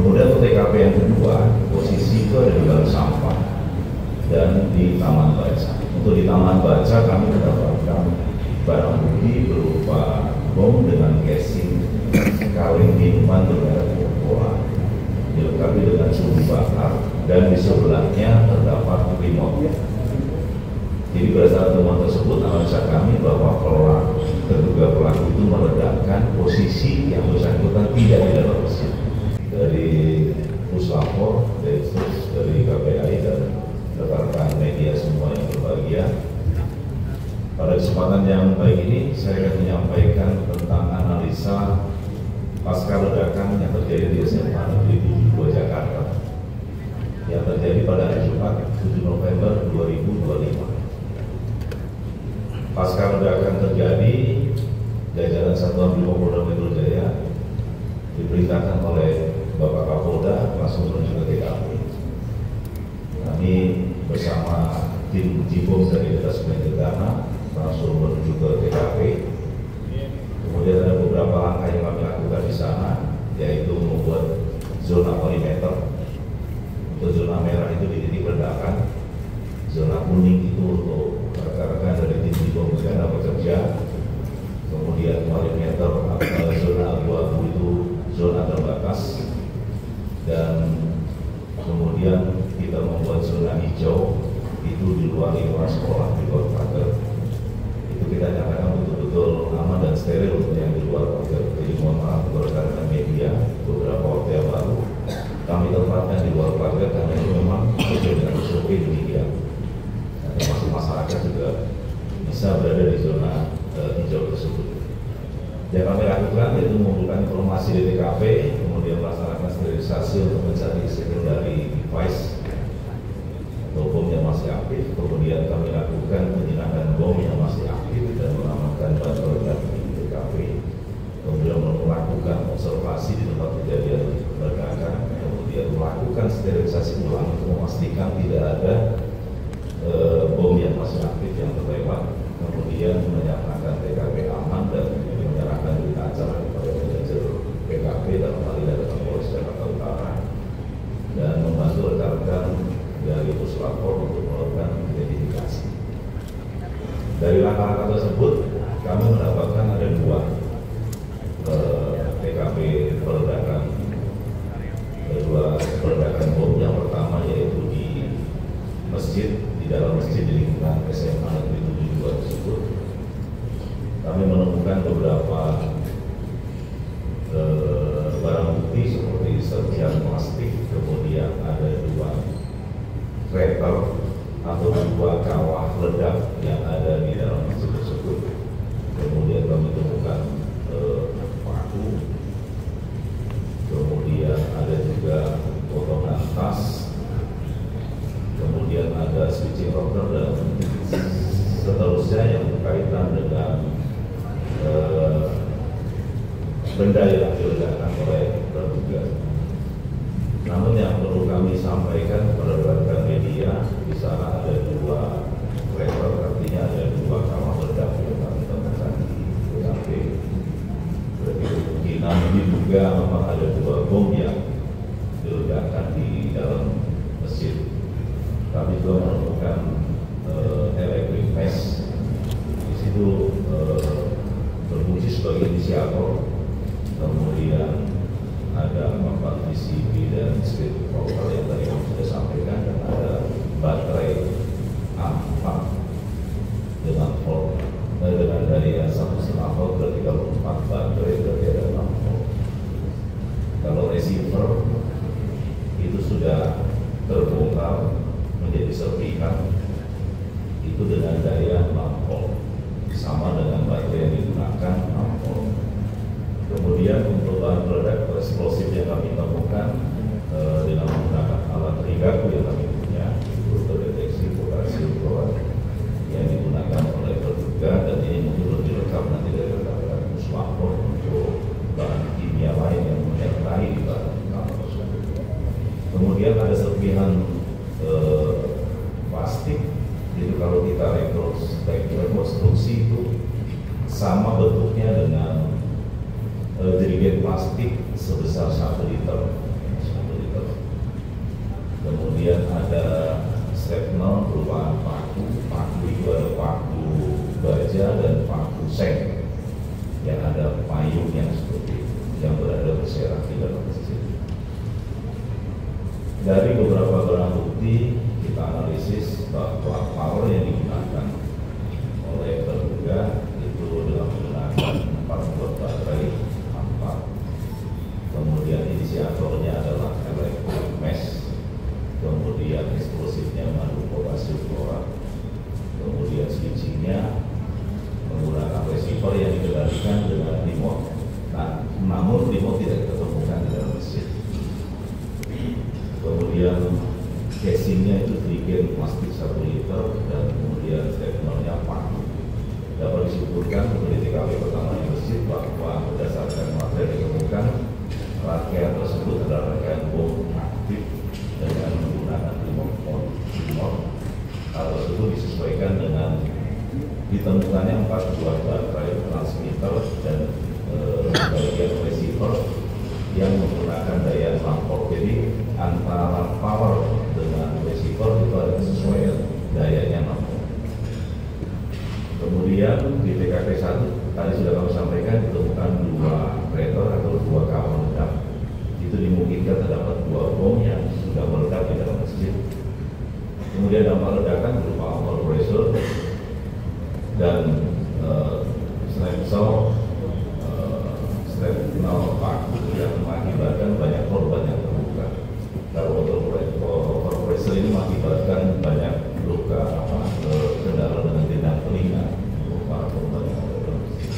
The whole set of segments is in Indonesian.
Kemudian untuk TKP yang kedua, posisi itu ada di bank sampah dan di taman baca. Untuk di taman baca kami mendapatkan barang bukti berupa bom dengan casing kaleng minuman bermerek Coca-Cola, dilengkapi dengan sumbu bakar, dan di sebelahnya terdapat remote. Jadi berdasarkan temuan tersebut, analisa kami bahwa terduga pelaku itu meledakkan posisi yang bersangkutan tidak di dalam mesin. Dari Puslapor, dari KPI dan rekan-rekan media semua yang berbahagia, pada kesempatan yang baik ini saya akan menyampaikan tentang analisa pasca ledakan yang terjadi di SMA Negeri 72 Jakarta yang terjadi pada hari Jumat 7 November 2025. Pasca ledakan terjadi, jajaran Satuan Brimob Polda Metro Jaya diperintahkan oleh Bapak Kapolda langsung menuju ke TKP. Kami bersama tim Jibom dari Detasmen Gegana langsung menuju ke TKP. Kemudian ada beberapa langkah yang kami lakukan di sana, yaitu membuat zona perimeter. Untuk zona merah itu di titik ledakan, zona kuning itu untuk rekan-rekan dari tim Jibom Gegana bekerja. Kemudian perimeter zona abu-abu itu zona terbatas, dan kemudian kita membuat zona hijau itu di luar lingkungan sekolah, di luar pagar. Itu kita nyatakan betul-betul aman dan steril untuk yang di luar pagar. Jadi mohon maaf rekan-rekan media, beberapa waktu yang lalu kami tempatkan di luar pagar karena itu memang sesuai dengan SOP demikian. Termasuk masyarakat juga bisa berada di zona hijau tersebut. Yang kami lakukan yaitu mengumpulkan informasi di TKP, kemudian melaksanakan sterilisasi untuk mencari secondary device atau bom yang masih aktif. Kemudian kami lakukan penjinakan bom yang masih aktif dan mengamankan bahan peledak di TKP. Kemudian melakukan observasi di tempat kejadian ledakan, kemudian melakukan sterilisasi ulang untuk memastikan tidak ada bom yang masih aktif yang terlewat. Kemudian menyatakan TKP aman dan menyerahkan berita acara kepada manajer PKP dalam hal ini adalah Polres Jakarta Utara, dan membantu rekan-rekan dari Puslapor untuk melakukan identifikasi. Dari langkah-langkah tersebut, kami mendapatkan ada dua TKP peledakan, bom. Yang pertama yaitu di masjid, di dalam masjid di lingkungan SMA Negeri 72 tersebut. Kami menemukan beberapa barang bukti seperti serpihan plastik, kemudian ada dua kreator atau dua kawah ledak yang ada di dalam masjid tersebut. Kemudian kami temukan paku, kemudian ada juga potongan tas, kemudian ada switching router dan seterusnya yang berkaitan dengan benda yang diledakkan oleh terduga. Namun yang perlu kami sampaikan kepada rekan media, di sana ada dua level, artinya ada dua kawah ledak yang kami temukan di TKP. Berarti kemungkinan diduga memang ada dua bom yang diledakkan di dalam masjid. Kami juga menemukan electric mesh, di situ berfungsi sebagai inisiator. Kemudian ada papan VCB dan speed control yang tadi kami sudah sampaikan, dan ada baterai A4 dengan volt dengan daya 1,5 volt berarti kalau 4 baterai berarti ada 6 volt. Kalau receiver itu sudah terbongkar menjadi serpihan itu dengan daya 6 volt, sama dengan baterai yang digunakan 6 volt. Kemudian untuk bahan peledak eksplosif yang kami temukan dengan menggunakan alat rigaku yang kami punya, itu terdeteksi potasium klorat yang digunakan oleh terduga, dan ini mungkin lebih lengkap nanti dari rekan-rekan Puslapor untuk bahan kimia lain yang menyertai di bahan tersebut. Kemudian ada serpihan plastik, jadi kalau kita rekonstruksi itu sama bentuknya dengan jerigen plastik sebesar 1 liter. bukti, kita analisis bahwa power yang digunakan oleh terduga itu dalam menggunakan 4 buah baterai A4. Kemudian inisiatornya adalah elektrik mesh, kemudian eksplosifnya madu potasium klorat, kemudian switchingnya menggunakan receiver yang dikendalikan dengan remote. Nah, namun remote tidak kita temukan di dalam mesin. Kemudian casingnya itu bikin plastik 1 liter dan kemudian stepnernya paku. Dapat disimpulkan untuk di TKP pertama di masjid bahwa berdasarkan material yang ditemukan, rangkaian tersebut adalah rangkaian bom aktif dengan menggunakan remote. Hal tersebut disesuaikan dengan ditemukannya 4 buah baterai transmitter dan bagian receiver yang menggunakan daya transport. Jadi antara power dengan receiver itu ada kesesuaian dayanya mampu. Kemudian di TKP 1 tadi sudah kami sampaikan ditemukan 2 crater atau 2 kawah ledak. Itu dimungkinkan terdapat 2 bom yang sudah meledak di dalam masjid. Kemudian dampak ledakan berupa overpressure dan shrapnel paku yang mengakibatkan banyak korban yang terluka. Kalau overpressure ini mengakibatkan banyak luka kendala dengan tindang telinga untuk para korban yang ada dalam masjid.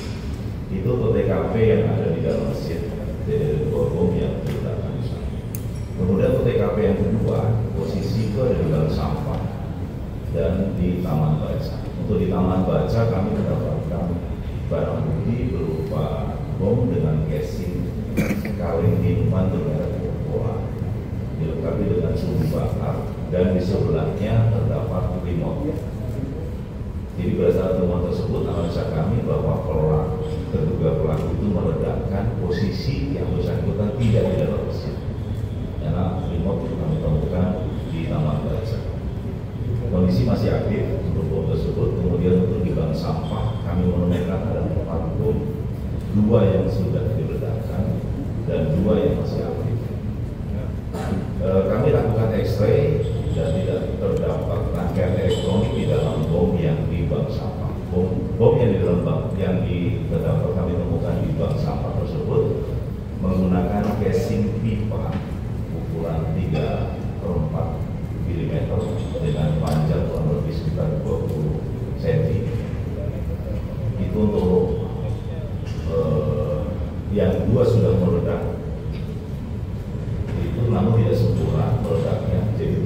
Itu untuk TKP yang ada di dalam masjid, dari 2 bom yang diledakan di sana. Kemudian untuk TKP yang kedua, posisi itu ada di dalam sampah dan di taman baca. Untuk di taman baca kami mendapatkan barang bukti berupa bom dengan casing kaleng minuman bermerek Coca-Cola, dilengkapi dengan sumbu bakar dan di sebelahnya terdapat remote. Jadi berdasarkan temuan tersebut analisa kami bahwa terduga pelaku itu meledakkan posisi yang bersangkutan tidak di dalam masjid. Karena remote itu kami temukan di taman baca. Kondisi masih aktif untuk bom tersebut. Kemudian untuk di bank sampah kami menemukan ada 4 bom, 2 yang sudah diledakkan dan 2 yang masih aktif. Kami lakukan X-ray dan tidak terdapat rangkaian elektronik di dalam bom yang di bank sampah. Bom yang di dalam bank yang terdapat kami temukan di bank sampah tersebut menggunakan casing pipa ukuran 3/4 mm dengan panjang kurang lebih sekitar 20 cm. Itu untuk yang 2 sudah meledak. Itu namun tidak sempurna meledaknya. Jadi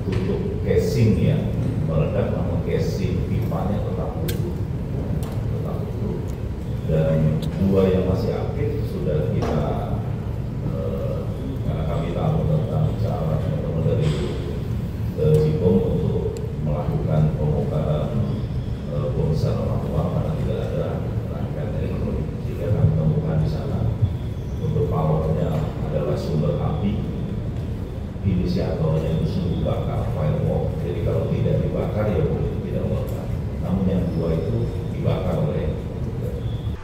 tutup casing yang meledak, namun casing pipanya tetap utuh. Dan 2 yang masih aktif sudah kita karena kami tahu tentang cara teman-teman dari Jibom untuk melakukan pembongkaran bom besar orang tua karena tidak ada rangkaian elektronik. Jika kami temukan di sana untuk powernya adalah sumber api, inisiatornya itu sumbu bakar firework. Jadi kalau tidak dibakar ya boleh tidak meledak. Namun yang 2 itu dibakar oleh.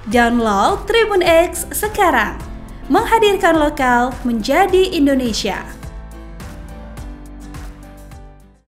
Download Tribun X sekarang, menghadirkan lokal menjadi Indonesia.